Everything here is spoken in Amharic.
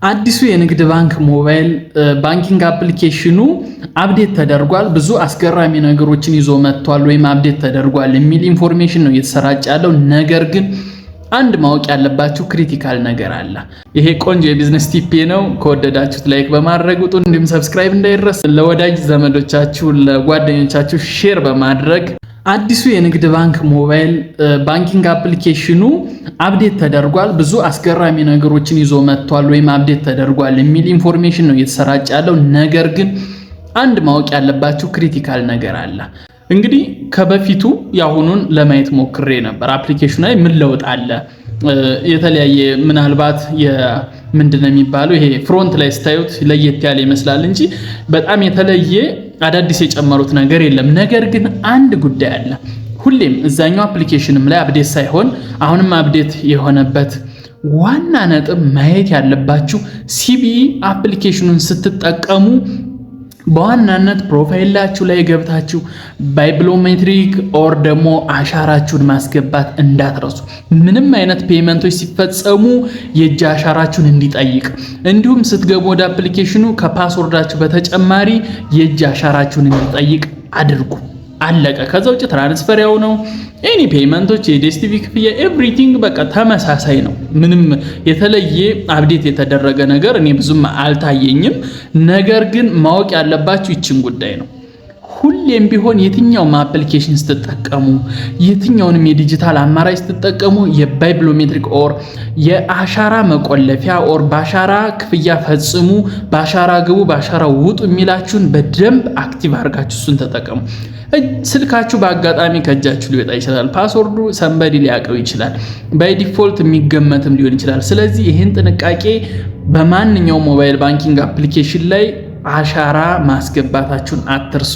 አዲሱ የንግድ ባንክ ሞባይል ባንኪንግ አፕሊኬሽኑ አፕዴት ተደርጓል። ብዙ አስገራሚ ነገሮችን ይዞ መጥቷል ወይም አፕዴት ተደርጓል የሚል ኢንፎርሜሽን ነው እየተሰራጨ ያለው። ነገር ግን አንድ ማወቅ ያለባችሁ ክሪቲካል ነገር አለ። ይሄ ቆንጆ የቢዝነስ ቲፕ ነው። ከወደዳችሁት ላይክ በማድረግ ውጡ። እንዲሁም ሰብስክራይብ እንዳይረሳ። ለወዳጅ ዘመዶቻችሁ ለጓደኞቻችሁ ሼር በማድረግ አዲሱ የንግድ ባንክ ሞባይል ባንኪንግ አፕሊኬሽኑ አፕዴት ተደርጓል። ብዙ አስገራሚ ነገሮችን ይዞ መጥቷል ወይም አፕዴት ተደርጓል የሚል ኢንፎርሜሽን ነው እየተሰራጨ ያለው። ነገር ግን አንድ ማወቅ ያለባችሁ ክሪቲካል ነገር አለ። እንግዲህ ከበፊቱ ያሁኑን ለማየት ሞክሬ ነበር። አፕሊኬሽኑ ላይ ምን ለውጥ አለ? የተለያየ ምናልባት ምንድነው የሚባለው ይሄ ፍሮንት ላይ ስታዩት ለየት ያለ ይመስላል እንጂ በጣም የተለየ አዳዲስ የጨመሩት ነገር የለም። ነገር ግን አንድ ጉዳይ አለ። ሁሌም እዛኛው አፕሊኬሽንም ላይ አፕዴት ሳይሆን አሁንም አፕዴት የሆነበት ዋና ነጥብ ማየት ያለባችሁ ሲቢኢ አፕሊኬሽኑን ስትጠቀሙ በዋናነት ፕሮፋይላችሁ ላይ ገብታችሁ ባዮሜትሪክ ኦር ደግሞ አሻራችሁን ማስገባት እንዳትረሱ። ምንም አይነት ፔመንቶች ሲፈጸሙ የእጅ አሻራችሁን እንዲጠይቅ፣ እንዲሁም ስትገቡ ወደ አፕሊኬሽኑ ከፓስወርዳችሁ በተጨማሪ የእጅ አሻራችሁን እንዲጠይቅ አድርጉ። አለቀ። ከዛ ውጭ ትራንስፈር ያው ነው። ኤኒ ፔመንቶች፣ የዲኤስቲቪ ክፍያ፣ ኤቭሪቲንግ በቃ ተመሳሳይ ነው። ምንም የተለየ አፕዴት የተደረገ ነገር እኔ ብዙም አልታየኝም። ነገር ግን ማወቅ ያለባችሁ ይችን ጉዳይ ነው። ሁሌም ቢሆን የትኛውም አፕሊኬሽን ስትጠቀሙ፣ የትኛውንም የዲጂታል አማራጭ ስትጠቀሙ የባዮሜትሪክ ኦር የአሻራ መቆለፊያ ኦር በአሻራ ክፍያ ፈጽሙ፣ በአሻራ ግቡ፣ በአሻራ ውጡ የሚላችሁን በደንብ አክቲቭ አድርጋችሁ እሱን ተጠቀሙ። ስልካችሁ በአጋጣሚ ከእጃችሁ ሊወጣ ይችላል። ፓስወርዱ ሰንበዲ ሊያውቀው ይችላል። ባይ ዲፎልት የሚገመትም ሊሆን ይችላል። ስለዚህ ይህን ጥንቃቄ በማንኛውም ሞባይል ባንኪንግ አፕሊኬሽን ላይ አሻራ ማስገባታችሁን አትርሱ።